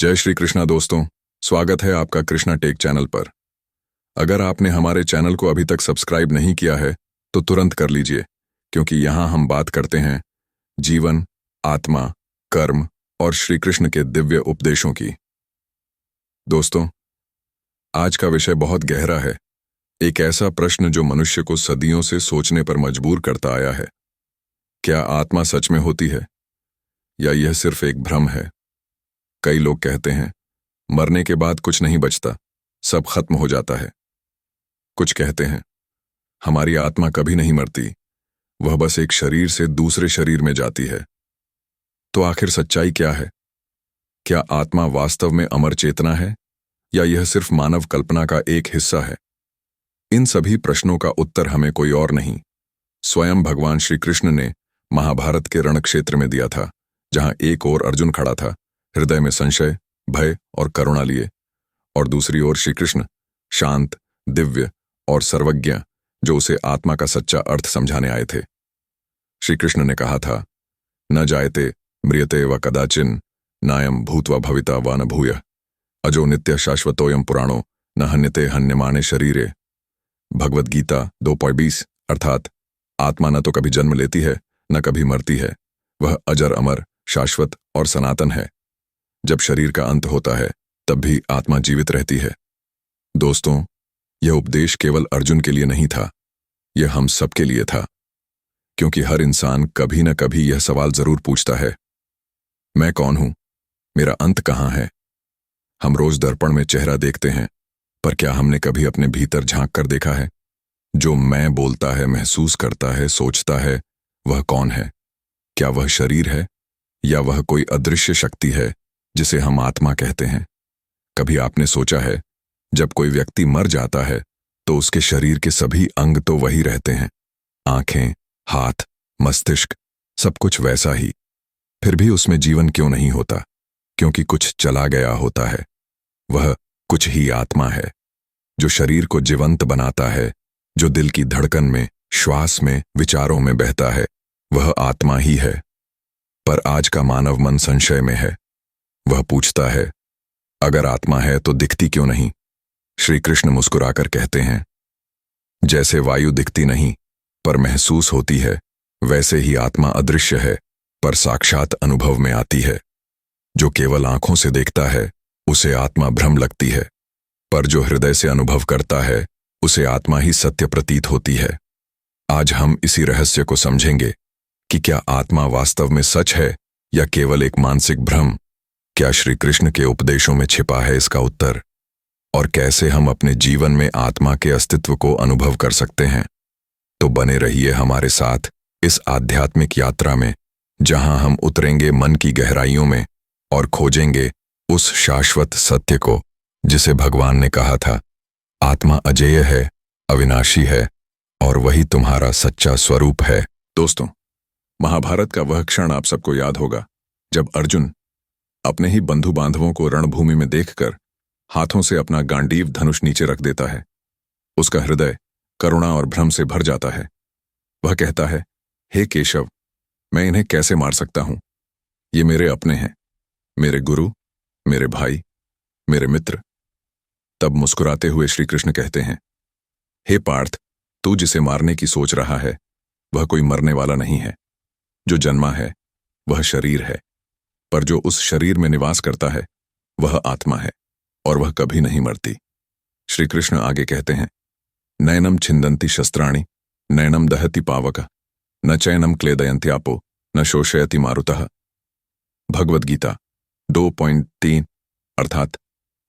जय श्री कृष्णा दोस्तों, स्वागत है आपका कृष्णा टेक चैनल पर। अगर आपने हमारे चैनल को अभी तक सब्सक्राइब नहीं किया है तो तुरंत कर लीजिए, क्योंकि यहाँ हम बात करते हैं जीवन, आत्मा, कर्म और श्री कृष्ण के दिव्य उपदेशों की। दोस्तों, आज का विषय बहुत गहरा है, एक ऐसा प्रश्न जो मनुष्य को सदियों से सोचने पर मजबूर करता आया है। क्या आत्मा सच में होती है या यह सिर्फ एक भ्रम है? कई लोग कहते हैं मरने के बाद कुछ नहीं बचता, सब खत्म हो जाता है। कुछ कहते हैं हमारी आत्मा कभी नहीं मरती, वह बस एक शरीर से दूसरे शरीर में जाती है। तो आखिर सच्चाई क्या है? क्या आत्मा वास्तव में अमर चेतना है या यह सिर्फ मानव कल्पना का एक हिस्सा है? इन सभी प्रश्नों का उत्तर हमें कोई और नहीं, स्वयं भगवान श्री कृष्ण ने महाभारत के रणक्षेत्र में दिया था, जहां एक ओर अर्जुन खड़ा था, हृदय में संशय, भय और करुणा लिए, और दूसरी ओर श्री कृष्ण, शांत, दिव्य और सर्वज्ञ, जो उसे आत्मा का सच्चा अर्थ समझाने आए थे। श्री कृष्ण ने कहा था, न जायते म्रियते व कदाचिन, नायम भूत्वा भविता व न भूयः, अजो नित्य शाश्वतोयम पुराणो, न हन्यते हन्यमाने शरीरे। भगवद गीता 2.20। अर्थात आत्मा न तो कभी जन्म लेती है न कभी मरती है, वह अजर अमर, शाश्वत और सनातन है। जब शरीर का अंत होता है तब भी आत्मा जीवित रहती है। दोस्तों, यह उपदेश केवल अर्जुन के लिए नहीं था, यह हम सब के लिए था, क्योंकि हर इंसान कभी न कभी यह सवाल जरूर पूछता है, मैं कौन हूं? मेरा अंत कहां है? हम रोज दर्पण में चेहरा देखते हैं, पर क्या हमने कभी अपने भीतर झांक कर देखा है? जो मैं बोलता है, महसूस करता है, सोचता है, वह कौन है? क्या वह शरीर है या वह कोई अदृश्य शक्ति है जिसे हम आत्मा कहते हैं? कभी आपने सोचा है, जब कोई व्यक्ति मर जाता है तो उसके शरीर के सभी अंग तो वही रहते हैं, आंखें, हाथ, मस्तिष्क, सब कुछ वैसा ही, फिर भी उसमें जीवन क्यों नहीं होता? क्योंकि कुछ चला गया होता है। वह कुछ ही आत्मा है, जो शरीर को जीवंत बनाता है, जो दिल की धड़कन में, श्वास में, विचारों में बहता है, वह आत्मा ही है। पर आज का मानव मन संशय में है। वह पूछता है, अगर आत्मा है तो दिखती क्यों नहीं? श्री कृष्ण मुस्कुराकर कहते हैं, जैसे वायु दिखती नहीं पर महसूस होती है, वैसे ही आत्मा अदृश्य है पर साक्षात अनुभव में आती है। जो केवल आंखों से देखता है उसे आत्मा भ्रम लगती है, पर जो हृदय से अनुभव करता है उसे आत्मा ही सत्य प्रतीत होती है। आज हम इसी रहस्य को समझेंगे कि क्या आत्मा वास्तव में सच है या केवल एक मानसिक भ्रम। क्या श्री कृष्ण के उपदेशों में छिपा है इसका उत्तर, और कैसे हम अपने जीवन में आत्मा के अस्तित्व को अनुभव कर सकते हैं? तो बने रहिए हमारे साथ इस आध्यात्मिक यात्रा में, जहां हम उतरेंगे मन की गहराइयों में और खोजेंगे उस शाश्वत सत्य को जिसे भगवान ने कहा था, आत्मा अजेय है, अविनाशी है और वही तुम्हारा सच्चा स्वरूप है। दोस्तों, महाभारत का वह क्षण आप सबको याद होगा जब अर्जुन अपने ही बंधु बांधवों को रणभूमि में देखकर हाथों से अपना गांडीव धनुष नीचे रख देता है। उसका हृदय करुणा और भ्रम से भर जाता है। वह कहता है, हे केशव, मैं इन्हें कैसे मार सकता हूं? ये मेरे अपने हैं, मेरे गुरु, मेरे भाई, मेरे मित्र। तब मुस्कुराते हुए श्री कृष्ण कहते हैं, हे पार्थ, तू जिसे मारने की सोच रहा है वह कोई मरने वाला नहीं है। जो जन्मा है वह शरीर है, पर जो उस शरीर में निवास करता है वह आत्मा है और वह कभी नहीं मरती। श्री कृष्ण आगे कहते हैं, नैनम छिंदन्ति शस्त्राणि, नैनम दहति पावक, न चैनम क्लेदयन्त्यापो, न शोषयति मारुतः। भगवद गीता 2.3। अर्थात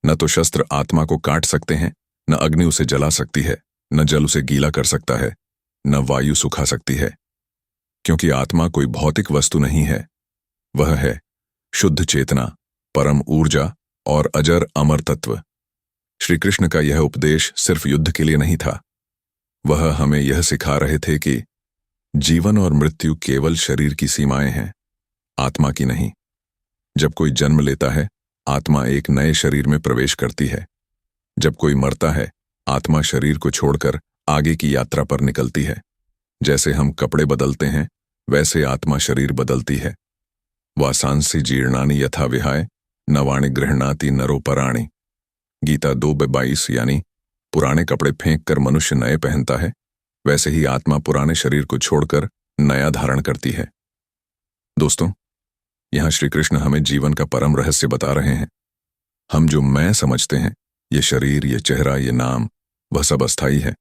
न तो शस्त्र आत्मा को काट सकते हैं, न अग्नि उसे जला सकती है, न जल उसे गीला कर सकता है, न वायु सुखा सकती है। क्योंकि आत्मा कोई भौतिक वस्तु नहीं है, वह है शुद्ध चेतना, परम ऊर्जा और अजर अमर तत्व। श्री कृष्ण का यह उपदेश सिर्फ युद्ध के लिए नहीं था, वह हमें यह सिखा रहे थे कि जीवन और मृत्यु केवल शरीर की सीमाएं हैं, आत्मा की नहीं। जब कोई जन्म लेता है, आत्मा एक नए शरीर में प्रवेश करती है। जब कोई मरता है, आत्मा शरीर को छोड़कर आगे की यात्रा पर निकलती है। जैसे हम कपड़े बदलते हैं, वैसे आत्मा शरीर बदलती है। वासांसि जीर्णानि यथा विहाय, नवाणि गृह्णाति नरो पराणि। गीता 2:22 यानी पुराने कपड़े फेंक कर मनुष्य नए पहनता है, वैसे ही आत्मा पुराने शरीर को छोड़कर नया धारण करती है। दोस्तों, यहां श्री कृष्ण हमें जीवन का परम रहस्य बता रहे हैं। हम जो मैं समझते हैं, ये शरीर, ये चेहरा, ये नाम, वह सब अस्थाई है।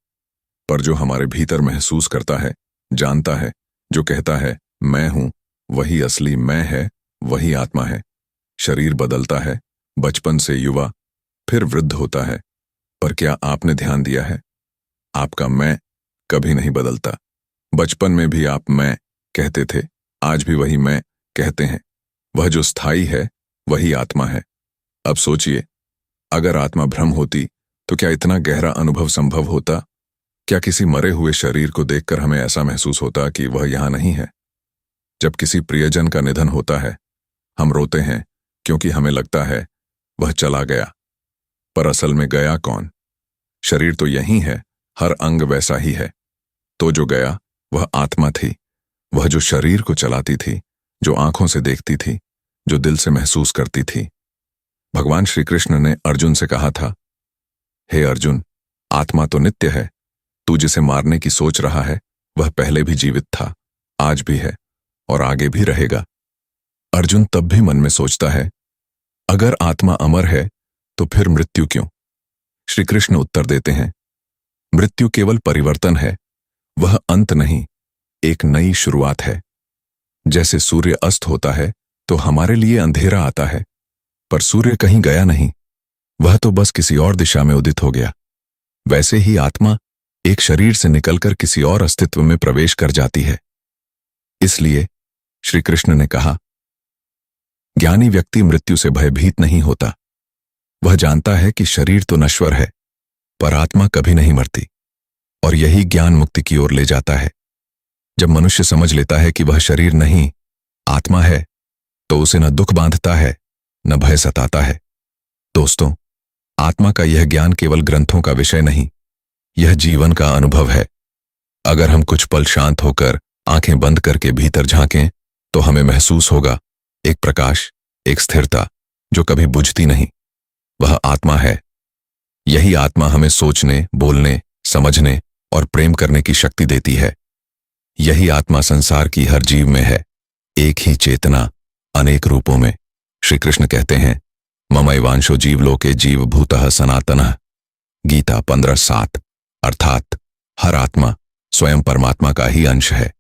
पर जो हमारे भीतर महसूस करता है, जानता है, जो कहता है मैं हूं, वही असली मैं है, वही आत्मा है। शरीर बदलता है, बचपन से युवा, फिर वृद्ध होता है, पर क्या आपने ध्यान दिया है, आपका मैं कभी नहीं बदलता। बचपन में भी आप मैं कहते थे, आज भी वही मैं कहते हैं। वह जो स्थायी है वही आत्मा है। अब सोचिए, अगर आत्मा भ्रम होती तो क्या इतना गहरा अनुभव संभव होता? क्या किसी मरे हुए शरीर को देखकर हमें ऐसा महसूस होता कि वह यहां नहीं है? जब किसी प्रियजन का निधन होता है, हम रोते हैं क्योंकि हमें लगता है वह चला गया, पर असल में गया कौन? शरीर तो यही है, हर अंग वैसा ही है। तो जो गया वह आत्मा थी, वह जो शरीर को चलाती थी, जो आंखों से देखती थी, जो दिल से महसूस करती थी। भगवान श्री कृष्ण ने अर्जुन से कहा था, हे अर्जुन, आत्मा तो नित्य है। तू जिसे मारने की सोच रहा है वह पहले भी जीवित था, आज भी है और आगे भी रहेगा। अर्जुन तब भी मन में सोचता है, अगर आत्मा अमर है तो फिर मृत्यु क्यों? श्री कृष्ण उत्तर देते हैं, मृत्यु केवल परिवर्तन है, वह अंत नहीं, एक नई शुरुआत है। जैसे सूर्य अस्त होता है तो हमारे लिए अंधेरा आता है, पर सूर्य कहीं गया नहीं, वह तो बस किसी और दिशा में उदित हो गया। वैसे ही आत्मा एक शरीर से निकलकर किसी और अस्तित्व में प्रवेश कर जाती है। इसलिए श्री कृष्ण ने कहा, ज्ञानी व्यक्ति मृत्यु से भयभीत नहीं होता। वह जानता है कि शरीर तो नश्वर है, पर आत्मा कभी नहीं मरती, और यही ज्ञान मुक्ति की ओर ले जाता है। जब मनुष्य समझ लेता है कि वह शरीर नहीं, आत्मा है, तो उसे न दुख बांधता है, न भय सताता है। दोस्तों, आत्मा का यह ज्ञान केवल ग्रंथों का विषय नहीं, यह जीवन का अनुभव है। अगर हम कुछ पल शांत होकर आंखें बंद करके भीतर झांकें, तो हमें महसूस होगा एक प्रकाश, एक स्थिरता जो कभी बुझती नहीं। वह आत्मा है। यही आत्मा हमें सोचने, बोलने, समझने और प्रेम करने की शक्ति देती है। यही आत्मा संसार की हर जीव में है, एक ही चेतना अनेक रूपों में। श्री कृष्ण कहते हैं, ममैवांशो जीवलोके जीवभूतः सनातनः। गीता 15:7। अर्थात हर आत्मा स्वयं परमात्मा का ही अंश है।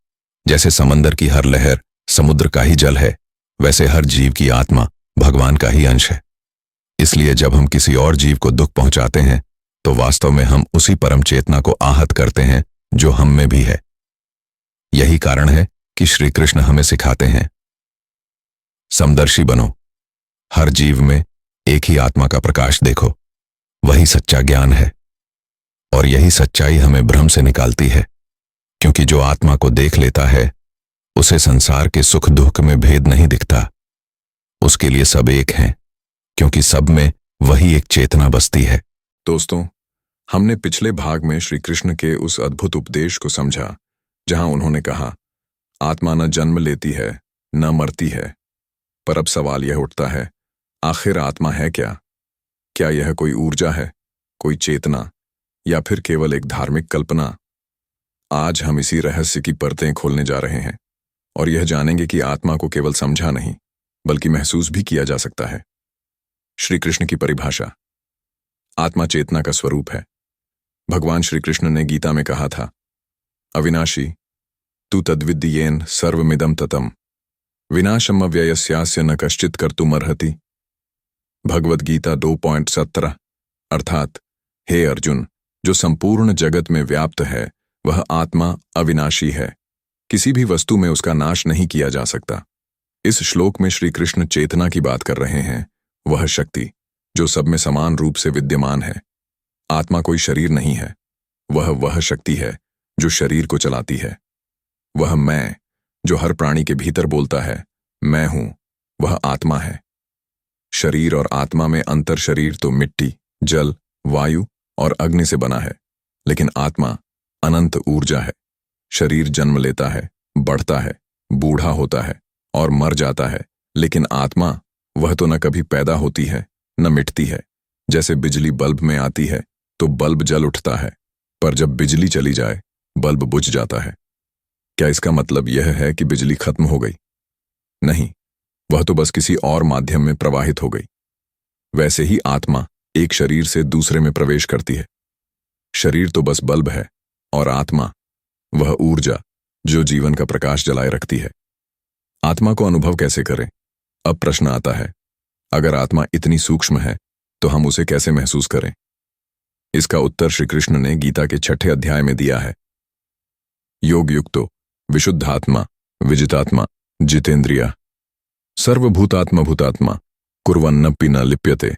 जैसे समंदर की हर लहर समुद्र का ही जल है, वैसे हर जीव की आत्मा भगवान का ही अंश है। इसलिए जब हम किसी और जीव को दुख पहुंचाते हैं, तो वास्तव में हम उसी परम चेतना को आहत करते हैं जो हम में भी है। यही कारण है कि श्री कृष्ण हमें सिखाते हैं, समदर्शी बनो, हर जीव में एक ही आत्मा का प्रकाश देखो, वही सच्चा ज्ञान है। और यही सच्चाई हमें भ्रम से निकालती है, क्योंकि जो आत्मा को देख लेता है, उसे संसार के सुख दुख में भेद नहीं दिखता। उसके लिए सब एक हैं, क्योंकि सब में वही एक चेतना बसती है। दोस्तों, हमने पिछले भाग में श्री कृष्ण के उस अद्भुत उपदेश को समझा, जहां उन्होंने कहा, आत्मा न जन्म लेती है, न मरती है। पर अब सवाल यह उठता है, आखिर आत्मा है क्या? क्या यह कोई ऊर्जा है, कोई चेतना, या फिर केवल एक धार्मिक कल्पना? आज हम इसी रहस्य की परतें खोलने जा रहे हैं और यह जानेंगे कि आत्मा को केवल समझा नहीं, बल्कि महसूस भी किया जा सकता है। श्री कृष्ण की परिभाषा, आत्मा चेतना का स्वरूप है। भगवान श्री कृष्ण ने गीता में कहा था, अविनाशी तु तद्विद्येन सर्वमिदं ततम् विनाशम अव्ययस्यास्य न कश्चित् कर्तुमर्हति। भगवद गीता 2:17। अर्थात, हे अर्जुन, जो संपूर्ण जगत में व्याप्त है वह आत्मा अविनाशी है, किसी भी वस्तु में उसका नाश नहीं किया जा सकता। इस श्लोक में श्री कृष्ण चेतना की बात कर रहे हैं, वह शक्ति जो सब में समान रूप से विद्यमान है। आत्मा कोई शरीर नहीं है, वह शक्ति है जो शरीर को चलाती है। वह मैं जो हर प्राणी के भीतर बोलता है, मैं हूं, वह आत्मा है। शरीर और आत्मा में अंतर शरीर तो मिट्टी, जल, वायु और अग्नि से बना है, लेकिन आत्मा अनंत ऊर्जा है। शरीर जन्म लेता है, बढ़ता है, बूढ़ा होता है और मर जाता है, लेकिन आत्मा वह तो न कभी पैदा होती है न मिटती है। जैसे बिजली बल्ब में आती है तो बल्ब जल उठता है, पर जब बिजली चली जाए बल्ब बुझ जाता है। क्या इसका मतलब यह है कि बिजली खत्म हो गई? नहीं, वह तो बस किसी और माध्यम में प्रवाहित हो गई। वैसे ही आत्मा एक शरीर से दूसरे में प्रवेश करती है। शरीर तो बस बल्ब है और आत्मा वह ऊर्जा जो जीवन का प्रकाश जलाए रखती है। आत्मा को अनुभव कैसे करें? अब प्रश्न आता है, अगर आत्मा इतनी सूक्ष्म है तो हम उसे कैसे महसूस करें? इसका उत्तर श्री कृष्ण ने गीता के 6 अध्याय में दिया है। योग युक्तो विशुद्धात्मा विजितात्मा जितेंद्रिया सर्वभूतात्मा भूतात्मा कुर्वन्नपि न लिप्यते।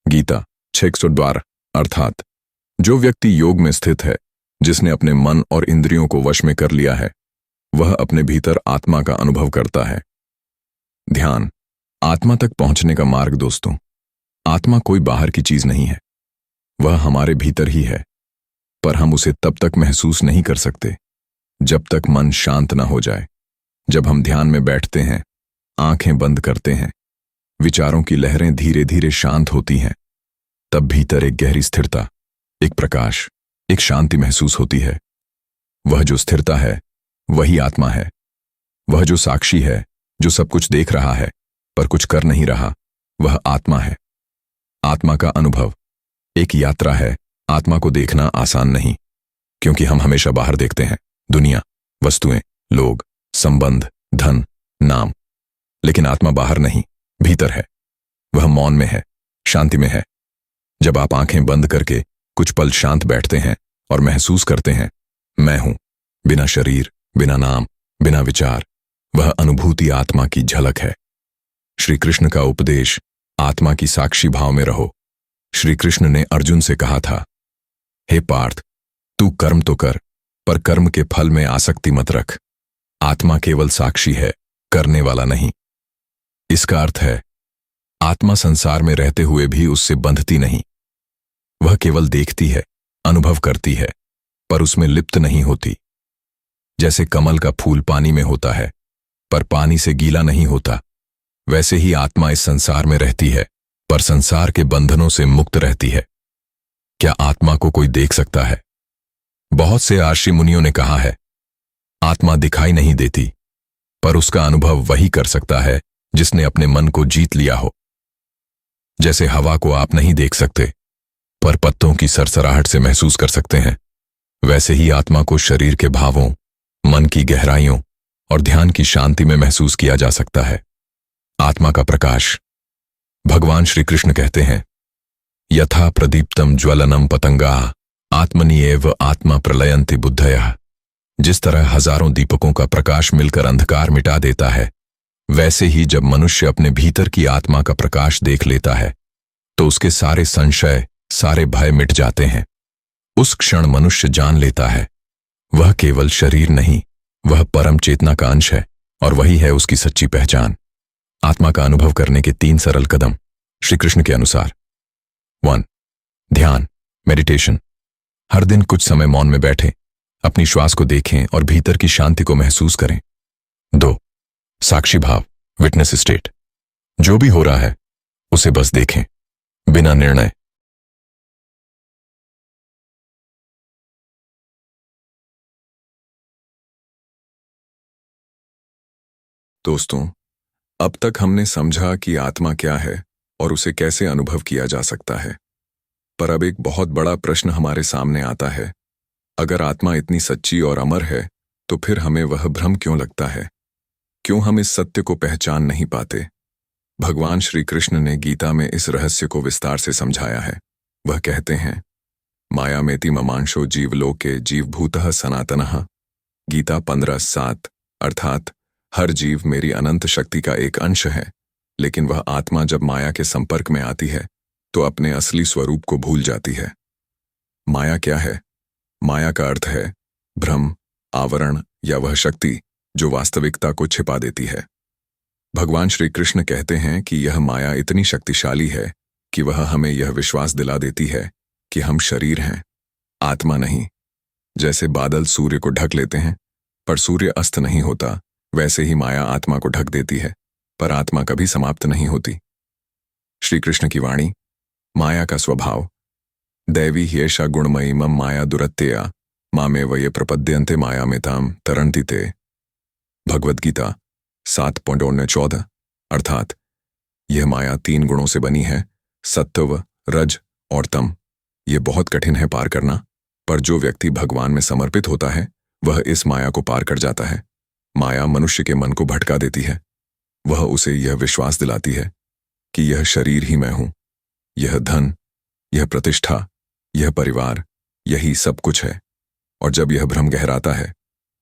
गीता 6:12। अर्थात जो व्यक्ति योग में स्थित है, जिसने अपने मन और इंद्रियों को वश में कर लिया है, वह अपने भीतर आत्मा का अनुभव करता है। ध्यान, आत्मा तक पहुंचने का मार्ग। दोस्तों, आत्मा कोई बाहर की चीज नहीं है, वह हमारे भीतर ही है, पर हम उसे तब तक महसूस नहीं कर सकते जब तक मन शांत न हो जाए। जब हम ध्यान में बैठते हैं, आंखें बंद करते हैं, विचारों की लहरें धीरे धीरे शांत होती हैं, तब भीतर एक गहरी स्थिरता, एक प्रकाश, एक शांति महसूस होती है। वह जो स्थिरता है वही आत्मा है। वह जो साक्षी है, जो सब कुछ देख रहा है पर कुछ कर नहीं रहा, वह आत्मा है। आत्मा का अनुभव एक यात्रा है। आत्मा को देखना आसान नहीं, क्योंकि हम हमेशा बाहर देखते हैं, दुनिया, वस्तुएं, लोग, संबंध, धन, नाम। लेकिन आत्मा बाहर नहीं, भीतर है। वह मौन में है, शांति में है। जब आप आंखें बंद करके कुछ पल शांत बैठते हैं और महसूस करते हैं, मैं हूं, बिना शरीर, बिना नाम, बिना विचार, वह अनुभूति आत्मा की झलक है। श्री कृष्ण का उपदेश, आत्मा की साक्षी भाव में रहो। श्री कृष्ण ने अर्जुन से कहा था, हे पार्थ, तू कर्म तो कर, पर कर्म के फल में आसक्ति मत रख। आत्मा केवल साक्षी है, करने वाला नहीं। इसका अर्थ है, आत्मा संसार में रहते हुए भी उससे बंधती नहीं। वह केवल देखती है, अनुभव करती है, पर उसमें लिप्त नहीं होती। जैसे कमल का फूल पानी में होता है, पर पानी से गीला नहीं होता, वैसे ही आत्मा इस संसार में रहती है, पर संसार के बंधनों से मुक्त रहती है। क्या आत्मा को कोई देख सकता है? बहुत से ऋषि मुनियों ने कहा है, आत्मा दिखाई नहीं देती, पर उसका अनुभव वही कर सकता है जिसने अपने मन को जीत लिया हो। जैसे हवा को आप नहीं देख सकते, पर पत्तों की सरसराहट से महसूस कर सकते हैं, वैसे ही आत्मा को शरीर के भावों, मन की गहराइयों और ध्यान की शांति में महसूस किया जा सकता है। आत्मा का प्रकाश। भगवान श्री कृष्ण कहते हैं, यथा प्रदीप्तम ज्वलनम पतंगा आत्मनि एव आत्मा प्रलयन्ति बुद्धयः। जिस तरह हजारों दीपकों का प्रकाश मिलकर अंधकार मिटा देता है, वैसे ही जब मनुष्य अपने भीतर की आत्मा का प्रकाश देख लेता है, तो उसके सारे संशय, सारे भय मिट जाते हैं। उस क्षण मनुष्य जान लेता है, वह केवल शरीर नहीं, वह परम चेतना का अंश है, और वही है उसकी सच्ची पहचान। आत्मा का अनुभव करने के 3 सरल कदम श्री कृष्ण के अनुसार। 1. ध्यान, मेडिटेशन। हर दिन कुछ समय मौन में बैठें, अपनी श्वास को देखें और भीतर की शांति को महसूस करें। 2. साक्षी भाव, विटनेस स्टेट। जो भी हो रहा है उसे बस देखें, बिना निर्णय। दोस्तों, अब तक हमने समझा कि आत्मा क्या है और उसे कैसे अनुभव किया जा सकता है। पर अब एक बहुत बड़ा प्रश्न हमारे सामने आता है, अगर आत्मा इतनी सच्ची और अमर है, तो फिर हमें वह भ्रम क्यों लगता है? क्यों हम इस सत्य को पहचान नहीं पाते? भगवान श्री कृष्ण ने गीता में इस रहस्य को विस्तार से समझाया है। वह कहते हैं, मायामेति ममांशो जीवलोके जीवभूतः सनातनः। गीता 15:7। अर्थात हर जीव मेरी अनंत शक्ति का एक अंश है, लेकिन वह आत्मा जब माया के संपर्क में आती है तो अपने असली स्वरूप को भूल जाती है। माया क्या है? माया का अर्थ है भ्रम, आवरण या वह शक्ति जो वास्तविकता को छिपा देती है। भगवान श्री कृष्ण कहते हैं कि यह माया इतनी शक्तिशाली है कि वह हमें यह विश्वास दिला देती है कि हम शरीर हैं, आत्मा नहीं। जैसे बादल सूर्य को ढक लेते हैं, पर सूर्य अस्त नहीं होता, वैसे ही माया आत्मा को ढक देती है, पर आत्मा कभी समाप्त नहीं होती। श्री कृष्ण की वाणी। माया का स्वभाव। दैवी ह्येषा गुणमयी मम माया दुरत्यया मामेव ये प्रपद्यन्ते माया में ताम तरन्ति ते। भगवद गीता 7:14। अर्थात यह माया 3 गुणों से बनी है, सत्व, रज और तम। ये बहुत कठिन है पार करना, पर जो व्यक्ति भगवान में समर्पित होता है वह इस माया को पार कर जाता है। माया मनुष्य के मन को भटका देती है। वह उसे यह विश्वास दिलाती है कि यह शरीर ही मैं हूं, यह धन, यह प्रतिष्ठा, यह परिवार, यही सब कुछ है। और जब यह भ्रम गहराता है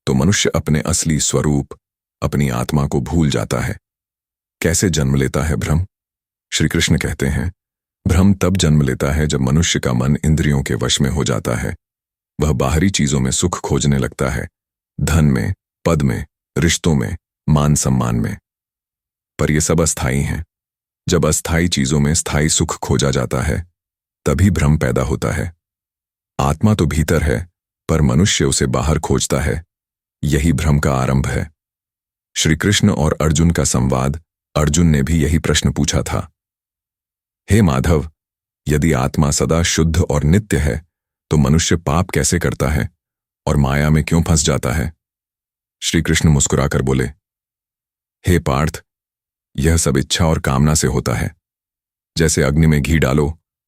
तो मनुष्य अपने असली स्वरूप, अपनी आत्मा को भूल जाता है। कैसे जन्म लेता है भ्रम? श्री कृष्ण कहते हैं, भ्रम तब जन्म लेता है जब मनुष्य का मन इंद्रियों के वश में हो जाता है। वह बाहरी चीजों में सुख खोजने लगता है, धन में, पद में, रिश्तों में, मान सम्मान में। पर ये सब अस्थायी हैं। जब अस्थायी चीजों में स्थायी सुख खोजा जाता है तभी भ्रम पैदा होता है। आत्मा तो भीतर है, पर मनुष्य उसे बाहर खोजता है। यही भ्रम का आरंभ है। श्री कृष्ण और अर्जुन का संवाद। अर्जुन ने भी यही प्रश्न पूछा था, हे माधव, यदि आत्मा सदा शुद्ध और नित्य है तो मनुष्य पाप कैसे करता है और माया में क्यों फंस जाता है? श्री कृष्ण मुस्कुराकर बोले, हे पार्थ, यह सब इच्छा और कामना से होता है। जैसे अग्नि में घी डालो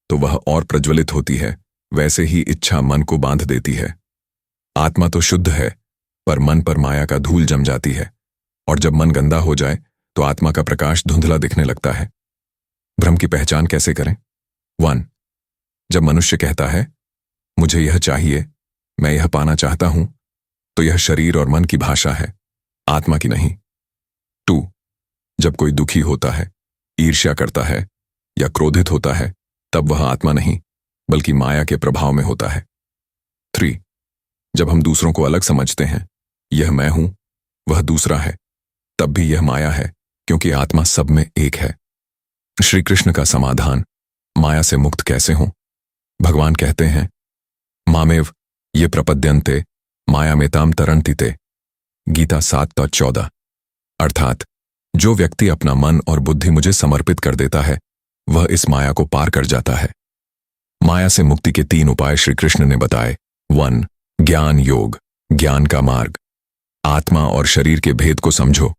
तो वह और प्रज्वलित होती है, वैसे ही इच्छा मन को बांध देती है। आत्मा तो शुद्ध है, पर मन पर माया का धूल जम जाती है, और जब मन गंदा हो जाए तो आत्मा का प्रकाश धुंधला दिखने लगता है। भ्रम की पहचान कैसे करें? 1. जब मनुष्य कहता है, मुझे यह चाहिए, मैं यह पाना चाहता हूं, तो यह शरीर और मन की भाषा है, आत्मा की नहीं। 2. जब कोई दुखी होता है, ईर्ष्या करता है या क्रोधित होता है, तब वह आत्मा नहीं बल्कि माया के प्रभाव में होता है। 3. जब हम दूसरों को अलग समझते हैं, यह मैं हूं, वह दूसरा है, तब भी यह माया है, क्योंकि आत्मा सब में एक है। श्री कृष्ण का समाधान, माया से मुक्त कैसे हों? भगवान कहते हैं, मामेव ये प्रपद्यन्ते माया में ताम तरन्ति ते। गीता 7:14। अर्थात जो व्यक्ति अपना मन और बुद्धि मुझे समर्पित कर देता है वह इस माया को पार कर जाता है। माया से मुक्ति के 3 उपाय श्री कृष्ण ने बताए। 1. ज्ञान योग, ज्ञान का मार्ग। आत्मा और शरीर के भेद को समझो।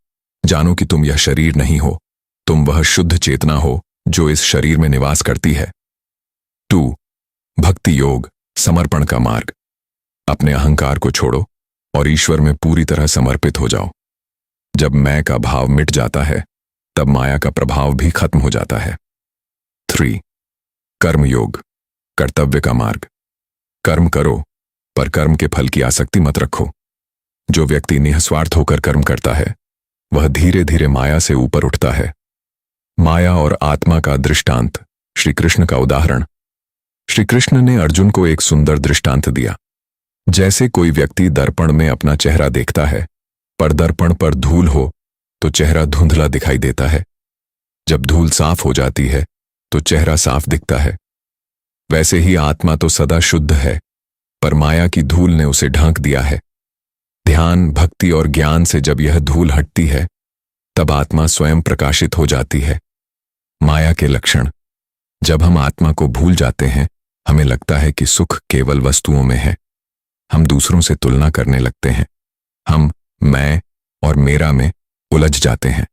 जानो कि तुम यह शरीर नहीं हो, तुम वह शुद्ध चेतना हो जो इस शरीर में निवास करती है। 2. भक्ति योग, समर्पण का मार्ग। अपने अहंकार को छोड़ो और ईश्वर में पूरी तरह समर्पित हो जाओ। जब मैं का भाव मिट जाता है तब माया का प्रभाव भी खत्म हो जाता है। 3. कर्म योग, कर्तव्य का मार्ग। कर्म करो, पर कर्म के फल की आसक्ति मत रखो। जो व्यक्ति निस्वार्थ होकर कर्म करता है वह धीरे धीरे माया से ऊपर उठता है। माया और आत्मा का दृष्टांत, श्री कृष्ण का उदाहरण। श्री कृष्ण ने अर्जुन को एक सुंदर दृष्टांत दिया। जैसे कोई व्यक्ति दर्पण में अपना चेहरा देखता है, पर दर्पण पर धूल हो तो चेहरा धुंधला दिखाई देता है। जब धूल साफ हो जाती है तो चेहरा साफ दिखता है। वैसे ही आत्मा तो सदा शुद्ध है, पर माया की धूल ने उसे ढांक दिया है। ध्यान, भक्ति और ज्ञान से जब यह धूल हटती है तब आत्मा स्वयं प्रकाशित हो जाती है। माया के लक्षण। जब हम आत्मा को भूल जाते हैं हमें लगता है कि सुख केवल वस्तुओं में है। हम दूसरों से तुलना करने लगते हैं। हम मैं और मेरा में उलझ जाते हैं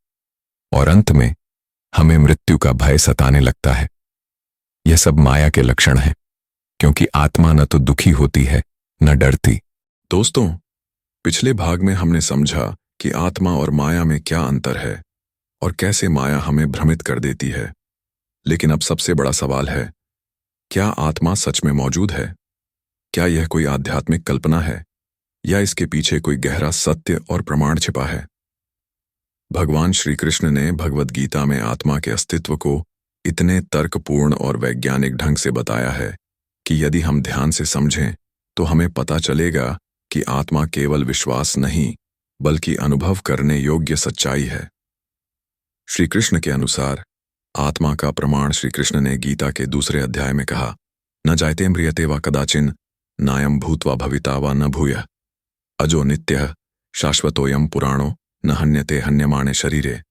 और अंत में हमें मृत्यु का भय सताने लगता है। यह सब माया के लक्षण हैं, क्योंकि आत्मा न तो दुखी होती है न डरती। दोस्तों, पिछले भाग में हमने समझा कि आत्मा और माया में क्या अंतर है और कैसे माया हमें भ्रमित कर देती है। लेकिन अब सबसे बड़ा सवाल है, क्या आत्मा सच में मौजूद है? क्या यह कोई आध्यात्मिक कल्पना है या इसके पीछे कोई गहरा सत्य और प्रमाण छिपा है? भगवान श्री कृष्ण ने भगवद गीता में आत्मा के अस्तित्व को इतने तर्कपूर्ण और वैज्ञानिक ढंग से बताया है कि यदि हम ध्यान से समझें तो हमें पता चलेगा कि आत्मा केवल विश्वास नहीं बल्कि अनुभव करने योग्य सच्चाई है। श्री कृष्ण के अनुसार आत्मा का प्रमाण श्री कृष्ण ने गीता के 2 अध्याय में कहा, न जायते म्रियते वा कदाचिन नायम भूत्वा भविता वा न भूयः अजो नित्यः शाश्वतोयम पुराणो न हन्यते हन्यमाने शरीरे।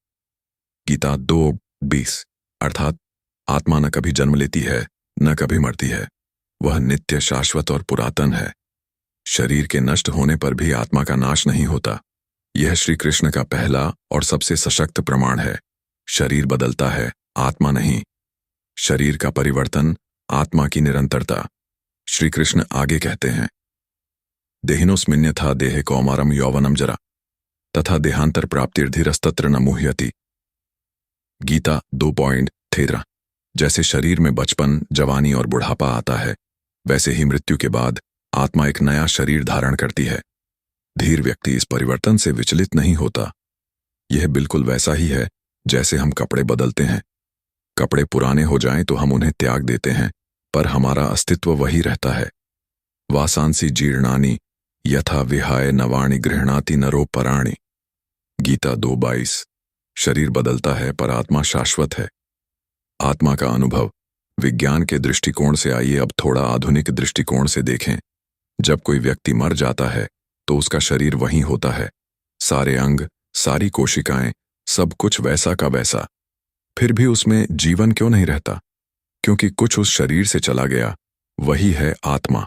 गीता 2:20। अर्थात आत्मा न कभी जन्म लेती है, न कभी मरती है। वह नित्य, शाश्वत और पुरातन है। शरीर के नष्ट होने पर भी आत्मा का नाश नहीं होता। यह श्री कृष्ण का पहला और सबसे सशक्त प्रमाण है। शरीर बदलता है, आत्मा नहीं। शरीर का परिवर्तन, आत्मा की निरंतरता। श्री कृष्ण आगे कहते हैं, देहिनोस्मिन्यथा देहे कौमारम यौवनम जरा तथा देहांतर प्राप्तिर्धीरस्तत्र न मुह्यति। गीता 2.13। जैसे शरीर में बचपन, जवानी और बुढ़ापा आता है, वैसे ही मृत्यु के बाद आत्मा एक नया शरीर धारण करती है। धीर व्यक्ति इस परिवर्तन से विचलित नहीं होता। यह बिल्कुल वैसा ही है जैसे हम कपड़े बदलते हैं। कपड़े पुराने हो जाएं तो हम उन्हें त्याग देते हैं, पर हमारा अस्तित्व वही रहता है। वासांसी जीर्णानि यथा विहाय नवाणि गृह्णाति नरो पराणि। गीता 2:22। शरीर बदलता है पर आत्मा शाश्वत है। आत्मा का अनुभव विज्ञान के दृष्टिकोण से आइए अब थोड़ा आधुनिक दृष्टिकोण से देखें। जब कोई व्यक्ति मर जाता है तो उसका शरीर वहीं होता है, सारे अंग, सारी कोशिकाएं, सब कुछ वैसा का वैसा। फिर भी उसमें जीवन क्यों नहीं रहता? क्योंकि कुछ उस शरीर से चला गया। वही है आत्मा।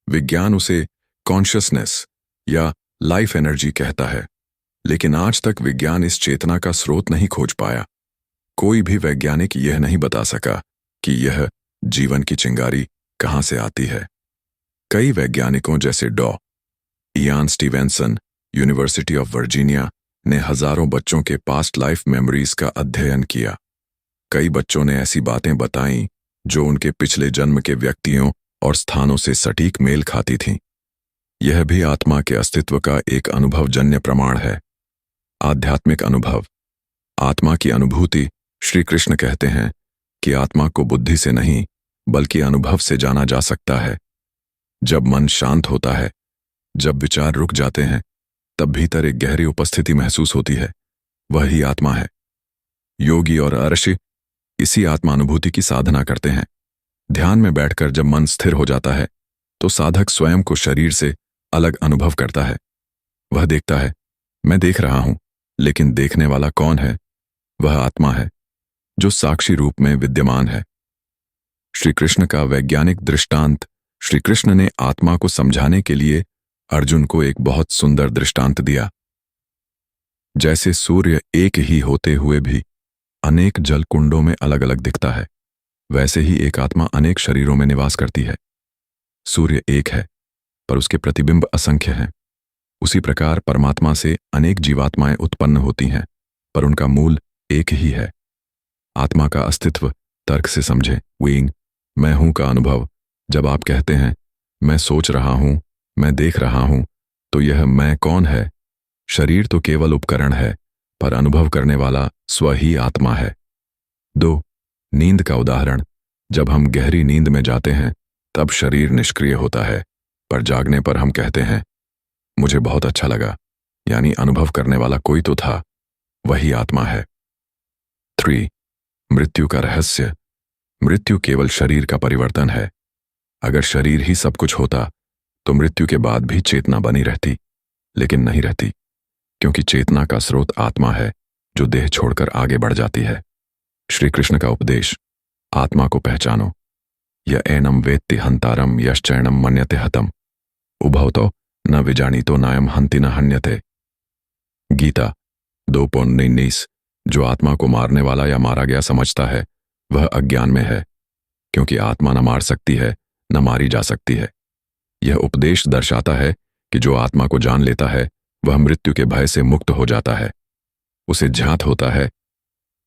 विज्ञान उसे कॉन्शियसनेस या लाइफ एनर्जी कहता है, लेकिन आज तक विज्ञान इस चेतना का स्रोत नहीं खोज पाया। कोई भी वैज्ञानिक यह नहीं बता सका कि यह जीवन की चिंगारी कहां से आती है। कई वैज्ञानिकों जैसे डॉ. Ian Stevenson, university of Virginia ने हजारों बच्चों के पास्ट लाइफ मेमोरीज का अध्ययन किया। कई बच्चों ने ऐसी बातें बताईं जो उनके पिछले जन्म के व्यक्तियों और स्थानों से सटीक मेल खाती थीं। यह भी आत्मा के अस्तित्व का एक अनुभवजन्य प्रमाण है। आध्यात्मिक अनुभव। आत्मा की अनुभूति। श्री कृष्ण कहते हैं कि आत्मा को बुद्धि से नहीं बल्कि अनुभव से जाना जा सकता है। जब मन शांत होता है, जब विचार रुक जाते हैं, तब भीतर एक गहरी उपस्थिति महसूस होती है। वही आत्मा है। योगी और अर्षि इसी आत्मानुभूति की साधना करते हैं। ध्यान में बैठकर जब मन स्थिर हो जाता है तो साधक स्वयं को शरीर से अलग अनुभव करता है। वह देखता है, मैं देख रहा हूं, लेकिन देखने वाला कौन है? वह आत्मा है जो साक्षी रूप में विद्यमान है। श्री कृष्ण का वैज्ञानिक दृष्टांत। श्री कृष्ण ने आत्मा को समझाने के लिए अर्जुन को एक बहुत सुंदर दृष्टांत दिया। जैसे सूर्य एक ही होते हुए भी अनेक जल कुंडों में अलग अलग दिखता है, वैसे ही एक आत्मा अनेक शरीरों में निवास करती है। सूर्य एक है पर उसके प्रतिबिंब असंख्य हैं। उसी प्रकार परमात्मा से अनेक जीवात्माएं उत्पन्न होती हैं, पर उनका मूल एक ही है। आत्मा का अस्तित्व तर्क से समझे। वीइंग, मैं हूं का अनुभव। जब आप कहते हैं मैं सोच रहा हूं, मैं देख रहा हूं, तो यह मैं कौन है? शरीर तो केवल उपकरण है, पर अनुभव करने वाला स्व ही आत्मा है। 2. नींद का उदाहरण। जब हम गहरी नींद में जाते हैं तब शरीर निष्क्रिय होता है, पर जागने पर हम कहते हैं मुझे बहुत अच्छा लगा, यानी अनुभव करने वाला कोई तो था, वही आत्मा है। 3. मृत्यु का रहस्य। मृत्यु केवल शरीर का परिवर्तन है। अगर शरीर ही सब कुछ होता तो मृत्यु के बाद भी चेतना बनी रहती, लेकिन नहीं रहती, क्योंकि चेतना का स्रोत आत्मा है जो देह छोड़कर आगे बढ़ जाती है। श्री कृष्ण का उपदेश, आत्मा को पहचानो। य एनम वेत्ति हंतारम यश्चैनम मन्यते हतम उभवतो न विजानीतो नायम हंति न हन्यते। गीता 2:19। जो आत्मा को मारने वाला या मारा गया समझता है वह अज्ञान में है, क्योंकि आत्मा न मार सकती है न मारी जा सकती है। यह उपदेश दर्शाता है कि जो आत्मा को जान लेता है वह मृत्यु के भय से मुक्त हो जाता है। उसे ज्ञात होता है,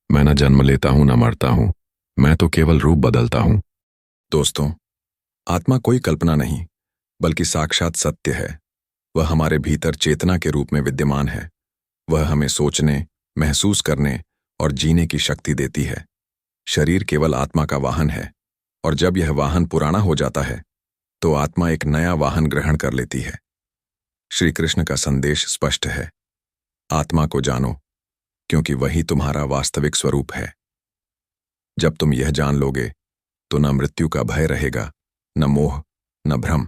मैं न जन्म लेता हूं न मरता हूं, मैं तो केवल रूप बदलता हूं। दोस्तों, आत्मा कोई कल्पना नहीं बल्कि साक्षात सत्य है। वह हमारे भीतर चेतना के रूप में विद्यमान है। वह हमें सोचने, महसूस करने और जीने की शक्ति देती है। शरीर केवल आत्मा का वाहन है, और जब यह वाहन पुराना हो जाता है तो आत्मा एक नया वाहन ग्रहण कर लेती है। श्री कृष्ण का संदेश स्पष्ट है, आत्मा को जानो, क्योंकि वही तुम्हारा वास्तविक स्वरूप है। जब तुम यह जान लोगे तो न मृत्यु का भय रहेगा, न मोह, न भ्रम।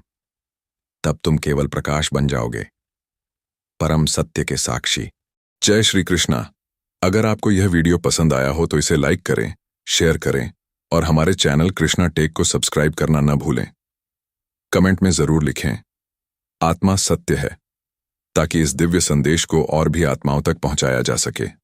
तब तुम केवल प्रकाश बन जाओगे, परम सत्य के साक्षी। जय श्री कृष्णा। अगर आपको यह वीडियो पसंद आया हो तो इसे लाइक करें, शेयर करें और हमारे चैनल कृष्णा टेक को सब्सक्राइब करना न भूलें। कमेंट में जरूर लिखें, आत्मा सत्य है, ताकि इस दिव्य संदेश को और भी आत्माओं तक पहुंचाया जा सके।